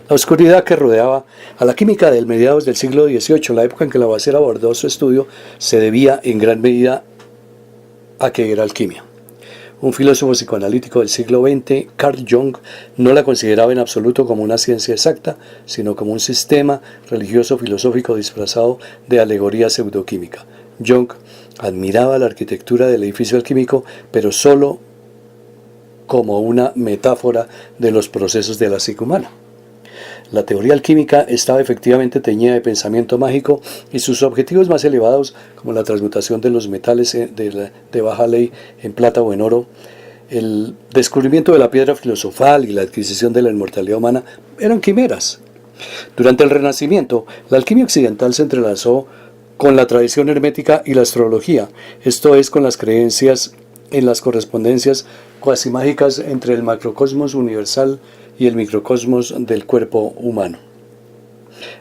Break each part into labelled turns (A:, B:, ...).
A: La oscuridad que rodeaba a la química del mediados del siglo XVIII, la época en que Lavoisier abordó su estudio, se debía en gran medida a que era alquimia. Un filósofo psicoanalítico del siglo XX, Carl Jung, no la consideraba en absoluto como una ciencia exacta, sino como un sistema religioso-filosófico disfrazado de alegoría pseudoquímica. Jung admiraba la arquitectura del edificio alquímico, pero solo como una metáfora de los procesos de la psique humana. La teoría alquímica estaba efectivamente teñida de pensamiento mágico y sus objetivos más elevados, como la transmutación de los metales de baja ley en plata o en oro, el descubrimiento de la piedra filosofal y la adquisición de la inmortalidad humana, eran quimeras. Durante el Renacimiento, la alquimia occidental se entrelazó con la tradición hermética y la astrología, esto es, con las creencias en las correspondencias cuasi mágicas entre el macrocosmos universal y el microcosmos del cuerpo humano.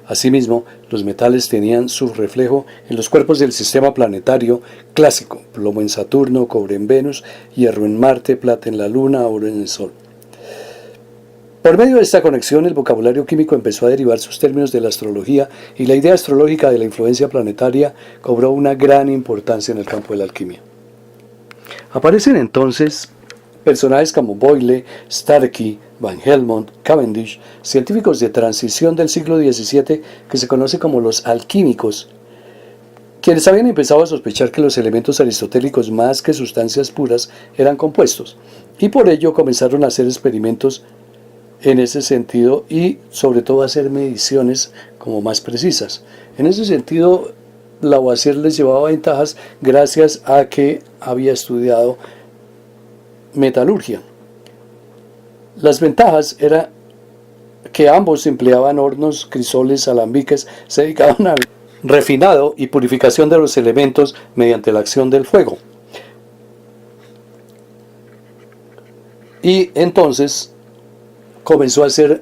A: Asimismo, los metales tenían su reflejo en los cuerpos del sistema planetario clásico: plomo en Saturno, cobre en Venus, hierro en Marte, plata en la Luna, oro en el Sol. Por medio de esta conexión, el vocabulario químico empezó a derivar sus términos de la astrología y la idea astrológica de la influencia planetaria cobró una gran importancia en el campo de la alquimia. Aparecen entonces personajes como Boyle, Starkey, Van Helmont, Cavendish, científicos de transición del siglo XVII que se conoce como los alquímicos, quienes habían empezado a sospechar que los elementos aristotélicos más que sustancias puras eran compuestos, y por ello comenzaron a hacer experimentos en ese sentido y sobre todo a hacer mediciones como más precisas. En ese sentido, Lavoisier les llevaba ventajas gracias a que había estudiado metalurgia. Las ventajas era que ambos empleaban hornos, crisoles, alambiques, se dedicaban al refinado y purificación de los elementos mediante la acción del fuego. Y entonces comenzó a hacer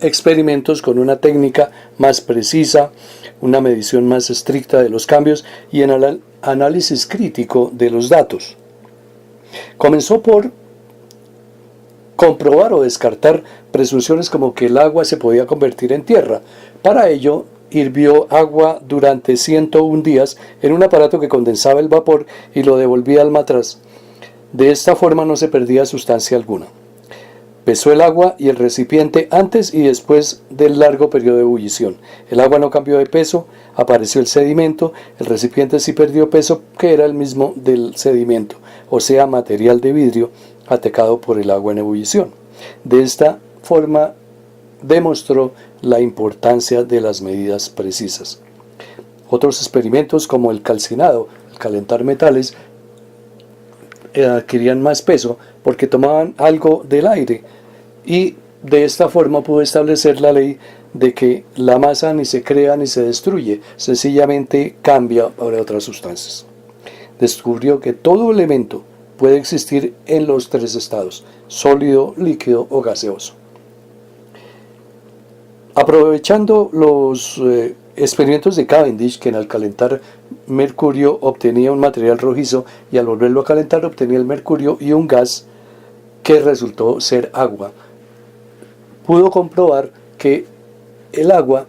A: experimentos con una técnica más precisa, una medición más estricta de los cambios y en el análisis crítico de los datos. Comenzó por comprobar o descartar presunciones como que el agua se podía convertir en tierra. Para ello, hirvió agua durante 101 días en un aparato que condensaba el vapor y lo devolvía al matraz. De esta forma no se perdía sustancia alguna. Pesó el agua y el recipiente antes y después del largo periodo de ebullición. El agua no cambió de peso, apareció el sedimento, el recipiente sí perdió peso, que era el mismo del sedimento, o sea, material de vidrio atacado por el agua en ebullición. De esta forma demostró la importancia de las medidas precisas. Otros experimentos, como el calcinado, el calentar metales, adquirían más peso porque tomaban algo del aire, y de esta forma pudo establecer la ley de que la masa ni se crea ni se destruye, sencillamente cambia por otras sustancias. Descubrió que todo elemento puede existir en los tres estados: sólido, líquido o gaseoso. Aprovechando los experimentos de Cavendish, que al calentar mercurio obtenía un material rojizo y al volverlo a calentar obtenía el mercurio y un gas que resultó ser agua, pudo comprobar que el agua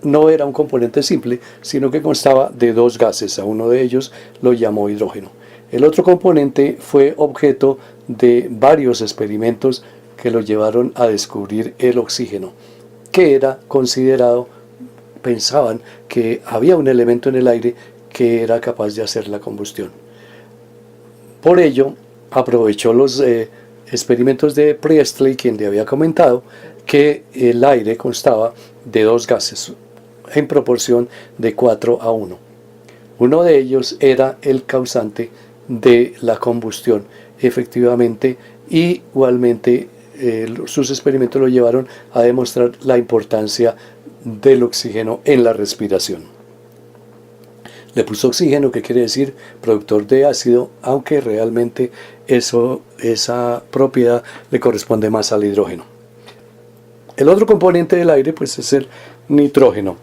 A: no era un componente simple, sino que constaba de dos gases. A uno de ellos lo llamó hidrógeno. El otro componente fue objeto de varios experimentos que lo llevaron a descubrir el oxígeno, que era considerado, pensaban que había un elemento en el aire que era capaz de hacer la combustión. Por ello, aprovechó los experimentos de Priestley, quien le había comentado que el aire constaba de dos gases en proporción de 4:1. Uno de ellos era el causante de la combustión. Efectivamente, igualmente sus experimentos lo llevaron a demostrar la importancia del oxígeno en la respiración. Le puso oxígeno, que quiere decir productor de ácido, aunque realmente esa propiedad le corresponde más al hidrógeno. El otro componente del aire pues es el nitrógeno.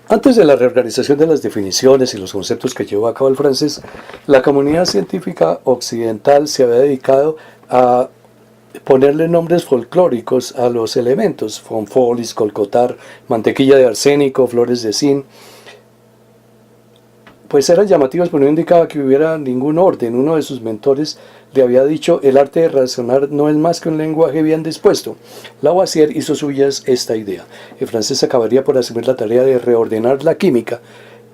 A: Antes de la reorganización de las definiciones y los conceptos que llevó a cabo el francés, la comunidad científica occidental se había dedicado a ponerle nombres folclóricos a los elementos: fonfolis, colcotar, mantequilla de arsénico, flores de zinc. Pues eran llamativos, pero no indicaba que hubiera ningún orden. Uno de sus mentores le había dicho: el arte de razonar no es más que un lenguaje bien dispuesto. Lavoisier hizo suyas esta idea. El francés acabaría por asumir la tarea de reordenar la química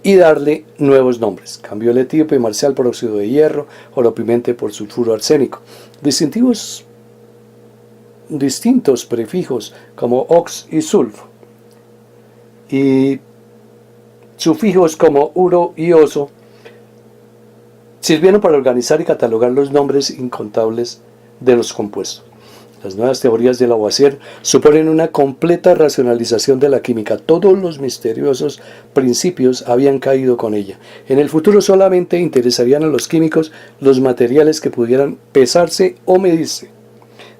A: y darle nuevos nombres. Cambió el etíope marcial por óxido de hierro, o lo pimente por sulfuro arsénico. Distintos prefijos como ox y sulfo, y sufijos como uro y oso, sirvieron para organizar y catalogar los nombres incontables de los compuestos. Las nuevas teorías de Lavoisier suponen una completa racionalización de la química. Todos los misteriosos principios habían caído con ella. En el futuro solamente interesarían a los químicos los materiales que pudieran pesarse o medirse.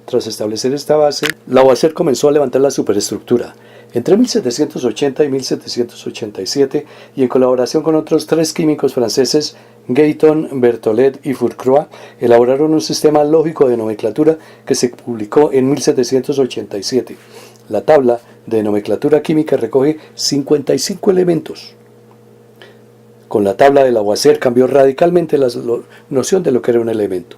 A: Tras establecer esta base, Lavoisier comenzó a levantar la superestructura. Entre 1780 y 1787, y en colaboración con otros 3 químicos franceses, Guyton, Berthollet y Fourcroy, elaboraron un sistema lógico de nomenclatura que se publicó en 1787. La tabla de nomenclatura química recoge 55 elementos. Con la tabla de Lavoisier cambió radicalmente la noción de lo que era un elemento.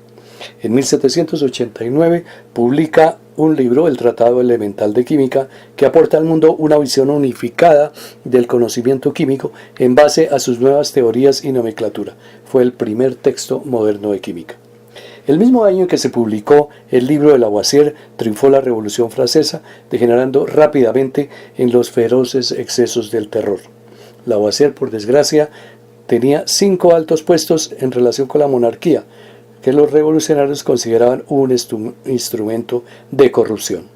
A: En 1789 publica un libro, el Tratado Elemental de Química, que aporta al mundo una visión unificada del conocimiento químico en base a sus nuevas teorías y nomenclatura. Fue el primer texto moderno de química. El mismo año en que se publicó el libro de Lavoisier, triunfó la Revolución Francesa, degenerando rápidamente en los feroces excesos del terror. Lavoisier, por desgracia, tenía 5 altos puestos en relación con la monarquía, que los revolucionarios consideraban un instrumento de corrupción.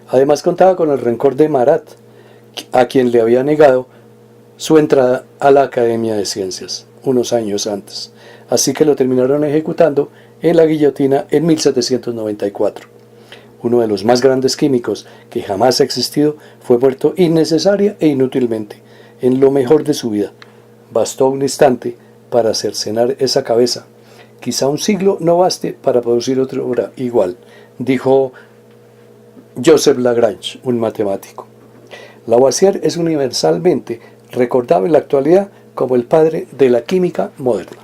A: Además contaba con el rencor de Marat, a quien le había negado su entrada a la Academia de Ciencias unos años antes, así que lo terminaron ejecutando en la guillotina en 1794. Uno de los más grandes químicos que jamás ha existido fue muerto innecesaria e inútilmente, en lo mejor de su vida. Bastó un instante para cercenar esa cabeza. Quizá un siglo no baste para producir otra obra igual, dijo Joseph Lagrange, un matemático. Lavoisier es universalmente recordado en la actualidad como el padre de la química moderna.